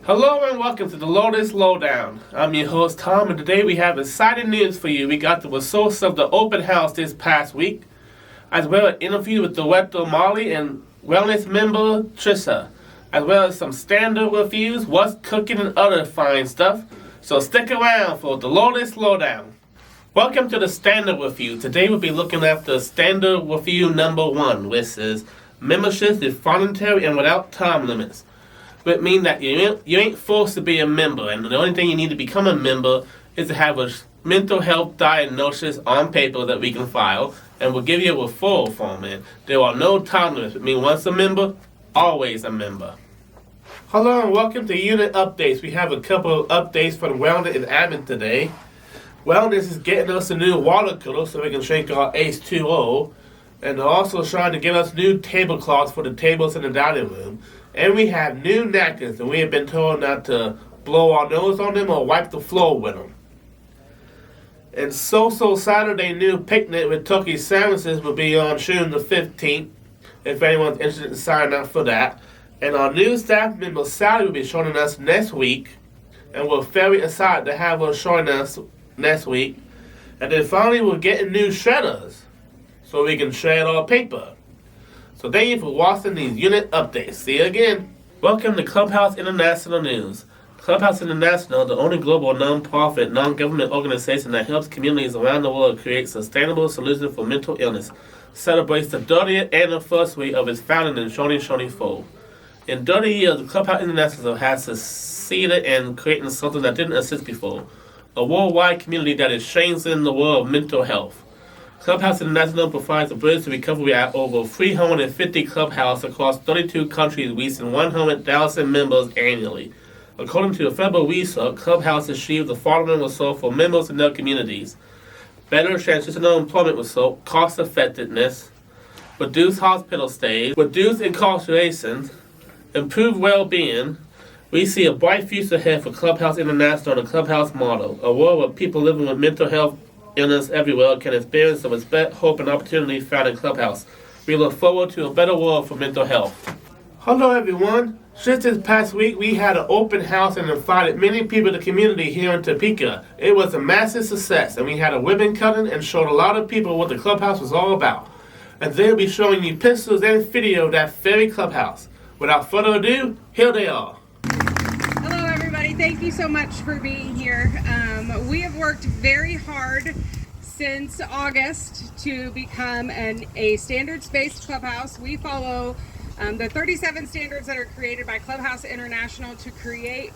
Hello and welcome to the Lotus Lowdown. I'm your host Tom, and today we have exciting news for you. We got the results of the open house this past week, as well as an interview with Director Molly and wellness member Trisha, as well as some standard reviews, what's cooking, and other fine stuff. So stick around for the Lotus Lowdown. Welcome to the standard review. Today we'll be looking at the standard review number 1, which is membership is voluntary and without time limits. But mean that you ain't forced to be a member, and the only thing you need to become a member is to have a mental health diagnosis on paper that we can file, and we'll give you a referral form. And there are no time limits. It means once a member, always a member. Hello and welcome to Unit Updates. We have a couple of updates from Wellness and Admin today. Wellness is getting us a new water cooler so we can drink our H2O, and they're also trying to give us new tablecloths for the tables in the dining room. And we have new napkins, and we have been told not to blow our nose on them or wipe the floor with them. And Saturday new picnic with turkey sandwiches will be on June the 15th, if anyone's interested in signing up for that. And our new staff member Sally will be joining us next week, and we're very excited to have her join us next week. And then finally we're getting new shredders, so we can shred our paper. So thank you for watching these unit updates. See you again. Welcome to Clubhouse International News. Clubhouse International, the only global non-profit, non-government organization that helps communities around the world create sustainable solutions for mental illness, celebrates the 30th anniversary of its founding in 2024. In 30 years, Clubhouse International has succeeded in creating something that didn't exist before, a worldwide community that is changing the world of mental health. Clubhouse International provides a bridge to recovery at over 350 clubhouses across 32 countries, reaching 100,000 members annually. According to the federal research, Clubhouse achieved the following results for members in their communities: better transitional employment result, cost effectiveness, reduced hospital stays, reduced incarceration, improved well-being. We see a bright future ahead for Clubhouse International and the Clubhouse model, a world where people living with mental health illness everywhere can experience the respect, hope, and opportunity found in Clubhouse. We look forward to a better world for mental health. Hello everyone. Just this past week we had an open house and invited many people in the community here in Topeka. It was a massive success, and we had a ribbon cutting and showed a lot of people what the Clubhouse was all about. And they'll be showing you pictures and video of that very Clubhouse. Without further ado, here they are. Hello everybody, thank you so much for being here. We have worked very hard since August to become a standards-based clubhouse. We follow the 37 standards that are created by Clubhouse International to create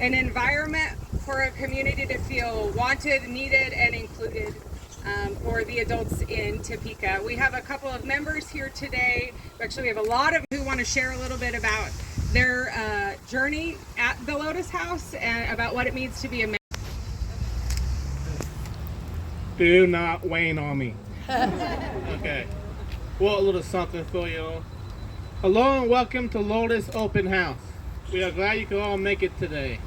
an environment for a community to feel wanted, needed, and included for the adults in Topeka. We have a couple of members here today. Actually, we have a lot of who want to share a little bit about their journey at the Lotus House and about what it means to be a member. Do not wane on me. Okay. Well, a little something for you. Hello and welcome to Lotus Open House. We are glad you can all make it today.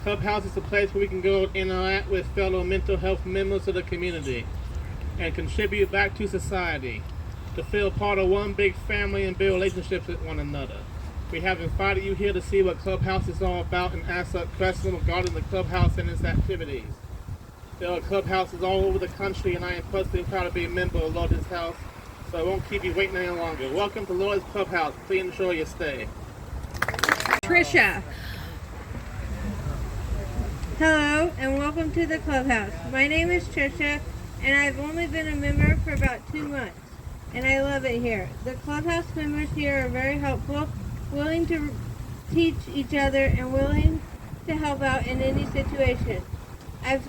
Clubhouse is a place where we can go interact with fellow mental health members of the community and contribute back to society, to feel part of one big family and build relationships with one another. We have invited you here to see what Clubhouse is all about and answer questions regarding the Clubhouse and its activities. There are clubhouses all over the country, and I am personally proud to be a member of Lotus House, so I won't keep you waiting any longer. Welcome to Lotus Clubhouse. Please enjoy your stay. Trisha. Hello and welcome to the Clubhouse. My name is Trisha, and I've only been a member for about 2 months, and I love it here. The Clubhouse members here are very helpful, willing to teach each other, and willing to help out in any situation. I've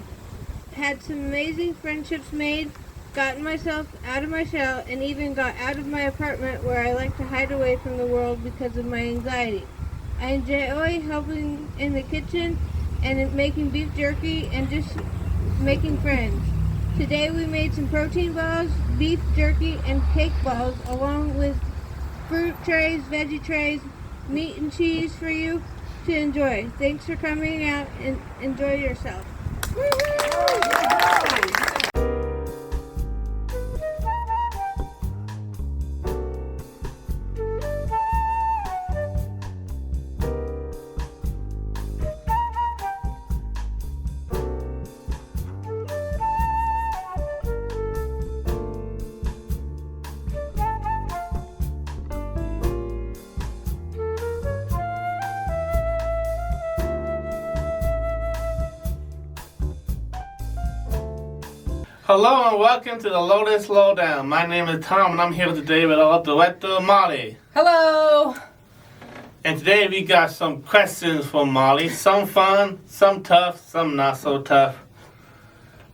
had some amazing friendships made, gotten myself out of my shell, and even got out of my apartment where I like to hide away from the world because of my anxiety. I enjoy helping in the kitchen and making beef jerky and just making friends. Today we made some protein balls, beef jerky, and cake balls, along with fruit trays, veggie trays, meat and cheese for you to enjoy. Thanks for coming out and enjoy yourself. Hello and welcome to the Lotus Lowdown. My name is Tom and I'm here today with our director, Molly. Hello. And today we got some questions for Molly. Some fun, some tough, some not so tough.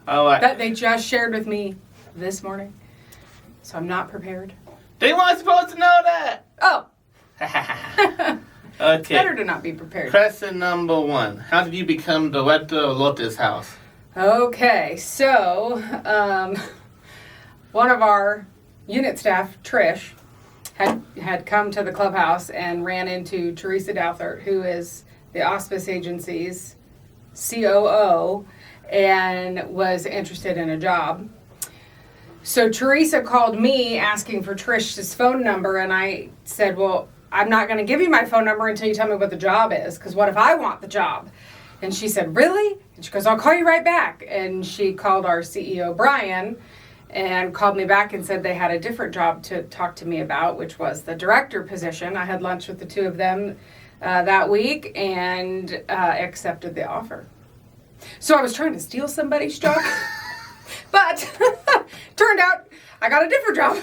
All right. That they just shared with me this morning, so I'm not prepared. They weren't supposed to know that. Oh. Okay. Better to not be prepared. Question number 1. How did you become director of Lotus House? Okay, so one of our unit staff, Trish, had come to the clubhouse and ran into Teresa Douthert, who is the Auspice Agency's COO, and was interested in a job. So Teresa called me asking for Trish's phone number, and I said, well, I'm not going to give you my phone number until you tell me what the job is, because what if I want the job? And she said, really? And she goes, I'll call you right back. And she called our CEO, Brian, and called me back and said they had a different job to talk to me about, which was the director position. I had lunch with the two of them that week and accepted the offer. So I was trying to steal somebody's job, but turned out I got a different job.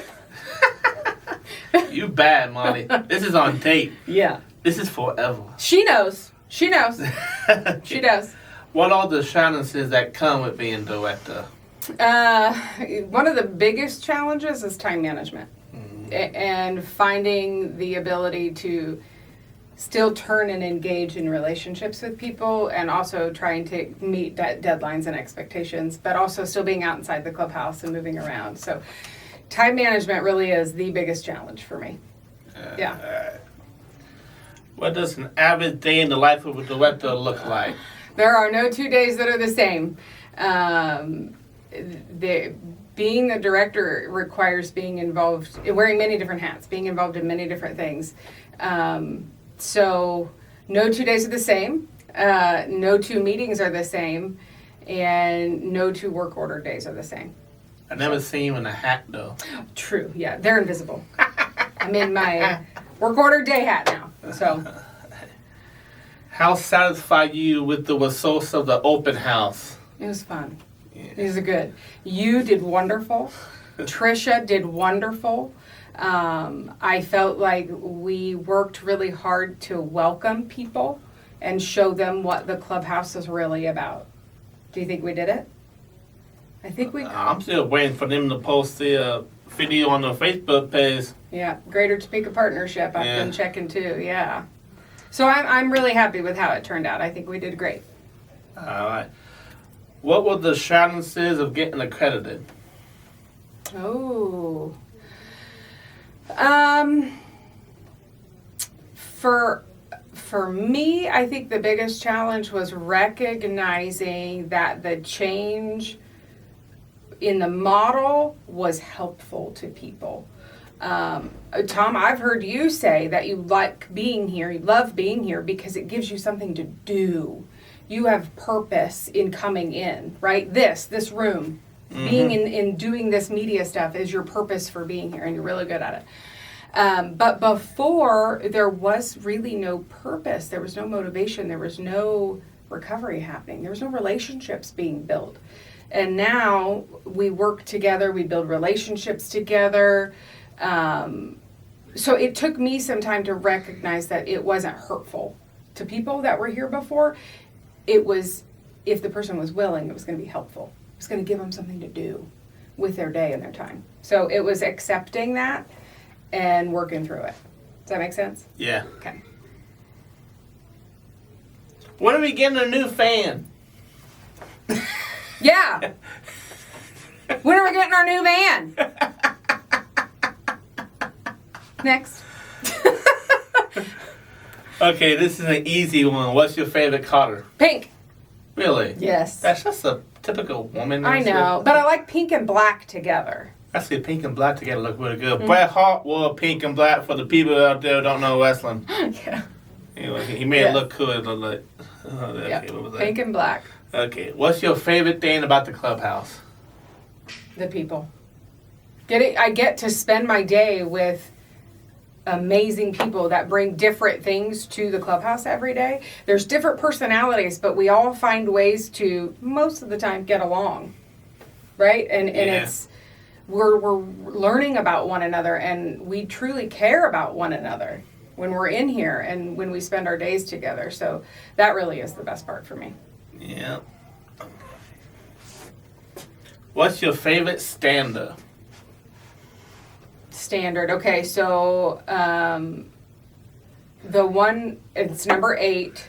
You bad, Molly. This is on tape. Yeah. This is forever. She knows. She knows. She does. What are the challenges that come with being director? One of the biggest challenges is time management and finding the ability to still turn and engage in relationships with people, and also trying to meet deadlines and expectations, but also still being out inside the clubhouse and moving around. So time management really is the biggest challenge for me. Yeah. What does an average day in the life of a director look like? There are no 2 days that are the same. Being the director requires being involved, wearing many different hats, being involved in many different things. So no 2 days are the same. No 2 meetings are the same. And no 2 work order days are the same. I never seen you in a hat, though. True, yeah, they're invisible. I'm in my work order day hat now, so. How satisfied you with the results of the open house? It was fun. Yeah. It was good. You did wonderful. Trisha did wonderful. I felt like we worked really hard to welcome people and show them what the clubhouse is really about. Do you think we did it? I think we. I'm still waiting for them to post the video on the Facebook page. Yeah, Greater Topeka Partnership. I've been checking too. Yeah. So I'm really happy with how it turned out. I think we did great. All right. What were the challenges of getting accredited? Oh. For me, I think the biggest challenge was recognizing that the change in the model was helpful to people. Tom, I've heard you say that you like being here, you love being here because it gives you something to do. You have purpose in coming in, right? This room, being in doing this media stuff is your purpose for being here, and you're really good at it. But before, there was really no purpose. There was no motivation. There was no recovery happening. There was no relationships being built. And now we work together, we build relationships together. So it took me some time to recognize that it wasn't hurtful to people that were here before. It was, if the person was willing, it was going to be helpful. It was going to give them something to do with their day and their time. So it was accepting that and working through it. Does that make sense? Yeah. Okay. When are we getting a new fan? Yeah. When are we getting our new van? Next. Okay, this is an easy one. What's your favorite color? Pink. Really? Yes. That's just a typical woman. I know, but I like pink and black together. Actually, pink and black together look really good. Bret Hart wore pink and black for the people out there who don't know wrestling. Yeah. Anyway, he made it look cool. Like, Yep. Pink and black. Okay, what's your favorite thing about the clubhouse? The people. I get to spend my day with amazing people that bring different things to the clubhouse every day. There's different personalities, but we all find ways to, most of the time, get along. right? And Yeah. it's we're learning about one another, and we truly care about one another when we're in here and when we spend our days together. So that really is the best part for me. Yeah. What's your favorite stand-up? Standard. Okay, so the one, it's number 8,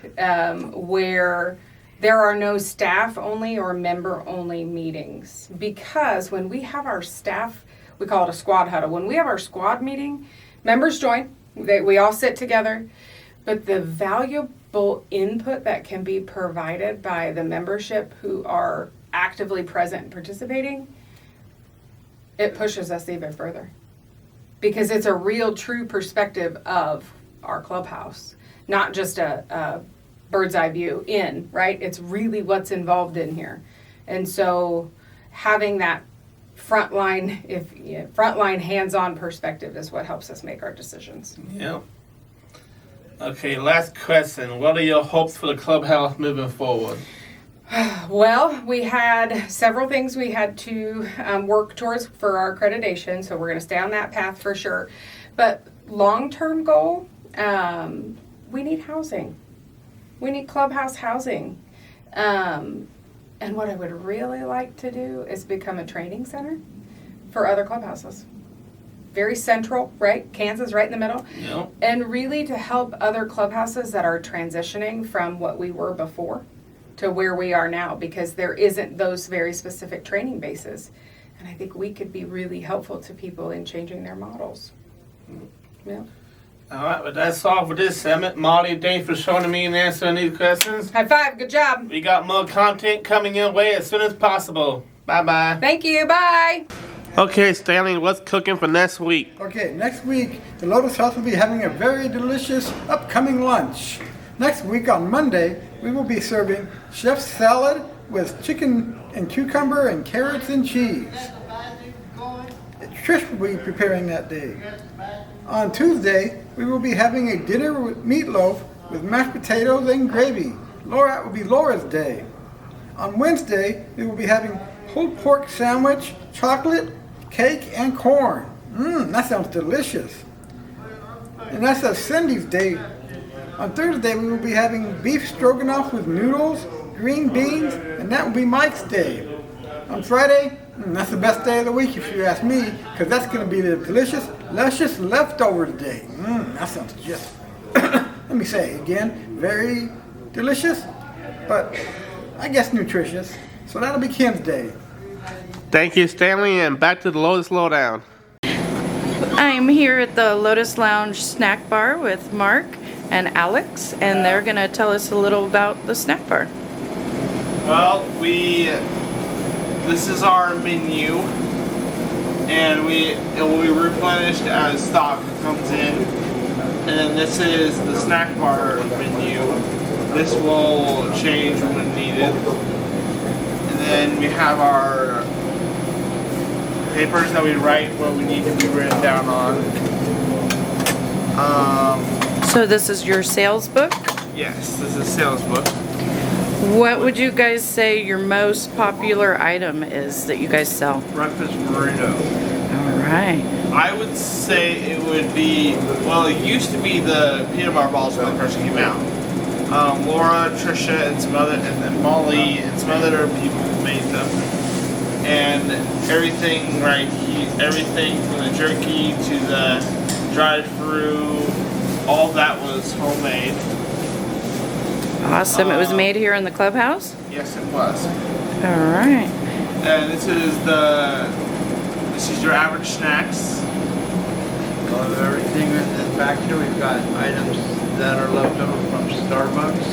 where there are no staff only or member only meetings. Because when we have our staff, we call it a squad huddle. When we have our squad meeting, members join, we all sit together, but the valuable input that can be provided by the membership who are actively present and participating, it pushes us even further. Because it's a real true perspective of our clubhouse, not just a bird's eye view in, right? It's really what's involved in here. And so having that frontline hands-on perspective is what helps us make our decisions. Yeah. Okay, last question. What are your hopes for the clubhouse moving forward? Well, we had several things we had to work towards for our accreditation, so we're going to stay on that path for sure. But long-term goal, we need housing. We need clubhouse housing. And what I would really like to do is become a training center for other clubhouses. Very central, right? Kansas right in the middle. Yep. And really to help other clubhouses that are transitioning from what we were before to where we are now, because there isn't those very specific training bases. And I think we could be really helpful to people in changing their models. Yeah. All right, but that's all for this segment. Molly, thanks for showing me and answering these questions. High five, good job. We got more content coming your way as soon as possible. Bye-bye. Thank you, bye. Okay, Stanley, what's cooking for next week? Okay, next week, the Lotus House will be having a very delicious upcoming lunch. Next week on Monday, we will be serving chef's salad with chicken and cucumber and carrots and cheese. Trish will be preparing that day. On Tuesday, we will be having a dinner with meatloaf with mashed potatoes and gravy. Laura will be Laura's day. On Wednesday, we will be having whole pork sandwich, chocolate, cake, and corn. That sounds delicious. And that's a Cindy's day. On Thursday, we will be having beef stroganoff with noodles, green beans, and that will be Mike's day. On Friday, that's the best day of the week if you ask me, because that's going to be the delicious, luscious leftovers day. That sounds just, let me say it again, very delicious, but I guess nutritious. So that'll be Kim's day. Thank you, Stanley, and back to the Lotus Lowdown. I'm here at the Lotus Lounge snack bar with Mark and Alex, and they're going to tell us a little about the snack bar. Well, this is our menu, and it will be replenished as stock comes in. And then this is the snack bar menu. This will change when needed. And then we have our papers that we write what we need to be written down on. So this is your sales book? Yes, this is sales book. What would you guys say your most popular item is that you guys sell? Breakfast burrito. All right. I would say it would be, well, it used to be the peanut butter balls when they first came out. Laura, Trisha, and some other, and then Molly, and some other people made them. And everything right here, everything from the jerky to the dried fruit, all that was homemade. Awesome. It was made here in the clubhouse? Yes, it was. All right. And this is your average snacks. Of everything in the back here, we've got items that are left over from Starbucks.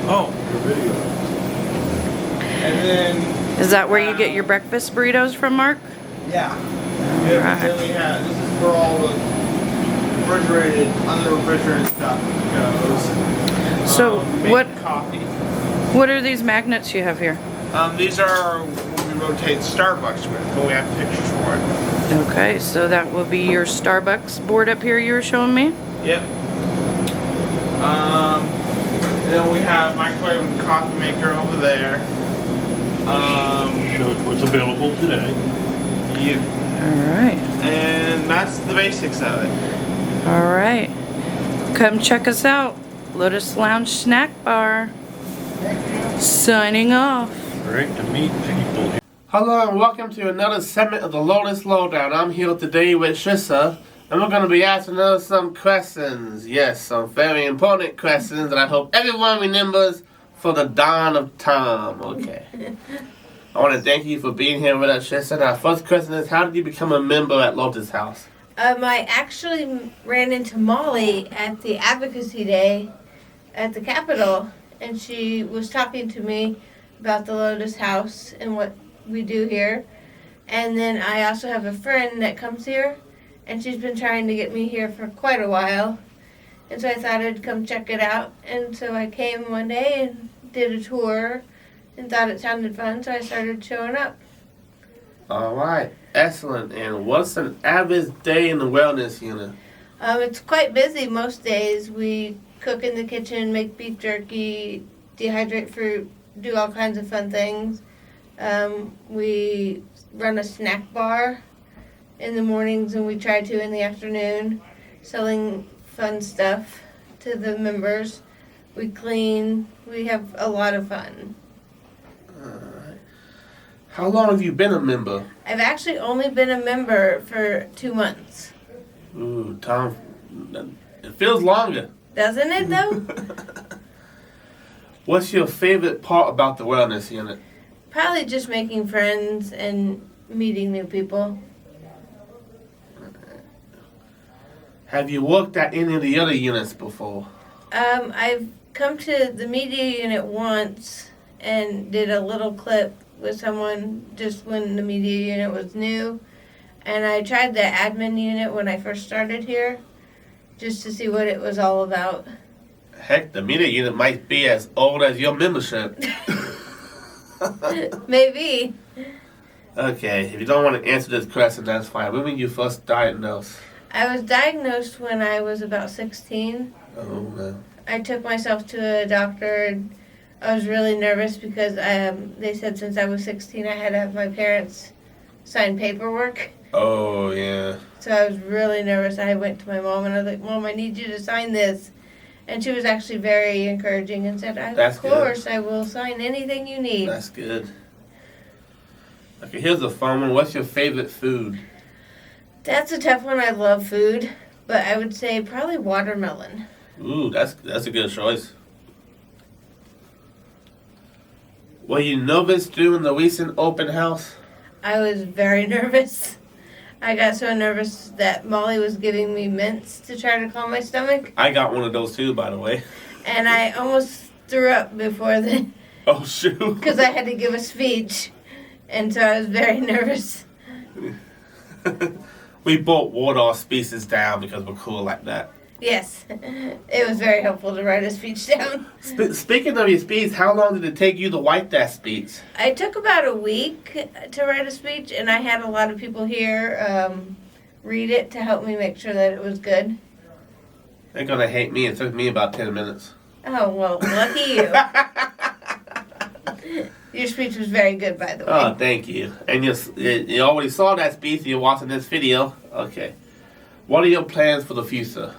Oh, your video. And then Is that where you get your breakfast burritos from, Mark? yeah. All Then right. we have, this is where all the refrigerated, unrefrigerated stuff goes. So Made what coffee. what are these magnets you have here? These are when we rotate Starbucks with, but we have pictures for it. Okay, so that will be your Starbucks board up here you were showing me? Yep. Then we have microwave and coffee maker over there. Show us what's available today. Yep. All right. And that's the basics of it. All right. Come check us out. Lotus Lounge Snack Bar. Signing off. Great to meet people. Hello and welcome to another segment of the Lotus Lowdown. I'm here today with Trissa, and we're going to be asking her some questions. Yes, some very important questions that I hope everyone remembers for the dawn of time. Okay. I want to thank you for being here with us, Trissa. Our first question is, how did you become a member at Lotus House? I actually ran into Molly at the Advocacy Day at the Capitol, and she was talking to me about the Lotus House and what we do here. And then I also have a friend that comes here, and she's been trying to get me here for quite a while. And so I thought I'd come check it out. And so I came one day and did a tour and thought it sounded fun, so I started showing up. All right. Excellent. And what's an average day in the wellness unit? It's quite busy most days. We cook in the kitchen, make beef jerky, dehydrate fruit, do all kinds of fun things. We run a snack bar in the mornings, and we try to in the afternoon, selling fun stuff to the members. We clean. We have a lot of fun. How long have you been a member? I've actually only been a member for 2 months. Ooh, Tom, it feels longer. Doesn't it, though? What's your favorite part about the wellness unit? Probably just making friends and meeting new people. Have you worked at any of the other units before? I've come to the media unit once and did a little clip with someone just when the media unit was new. And I tried the admin unit when I first started here, just to see what it was all about. Heck, the media unit might be as old as your membership. Maybe. Okay, if you don't want to answer this question, that's fine. When were you first diagnosed? I was diagnosed when I was about 16. Oh, no. I took myself to a doctor, and I was really nervous because they said since I was 16 I had to have my parents sign paperwork. Oh, yeah. So I was really nervous. I went to my mom and I was like, Mom, I need you to sign this. And she was actually very encouraging and said, That's of course, I will sign anything you need. That's good. Okay, here's a fun one. What's your favorite food? That's a tough one. I love food, but I would say probably watermelon. Ooh, that's a good choice. Were you nervous during the recent open house? I was very nervous. I got so nervous that Molly was giving me mints to try to calm my stomach. I got one of those too, by the way. And I almost threw up before then. Oh, shoot. Because I had to give a speech. And so I was very nervous. We both wrote our speeches down because we're cool like that. Yes. It was very helpful to write a speech down. Speaking of your speech, how long did it take you to write that speech? I took about a week to write a speech, and I had a lot of people here read it to help me make sure that it was good. They're going to hate me. It took me about 10 minutes. Oh, well, lucky you. Your speech was very good, by the way. Oh, thank you. And you already saw that speech. You're watching this video. Okay. What are your plans for the future?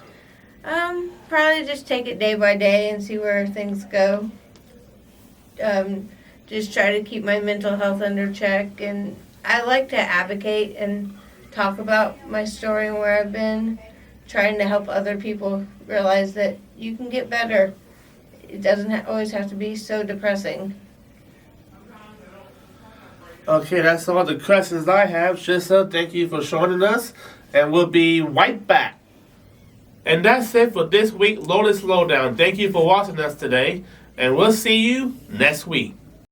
Probably just take it day by day and see where things go. Just try to keep my mental health under check. And I like to advocate and talk about my story and where I've been, trying to help other people realize that you can get better. It doesn't always have to be so depressing. Okay, that's all the questions I have. Trissa, thank you for joining us, and we'll be right back. And that's it for this week, Lotus Lowdown. Thank you for watching us today, and we'll see you next week.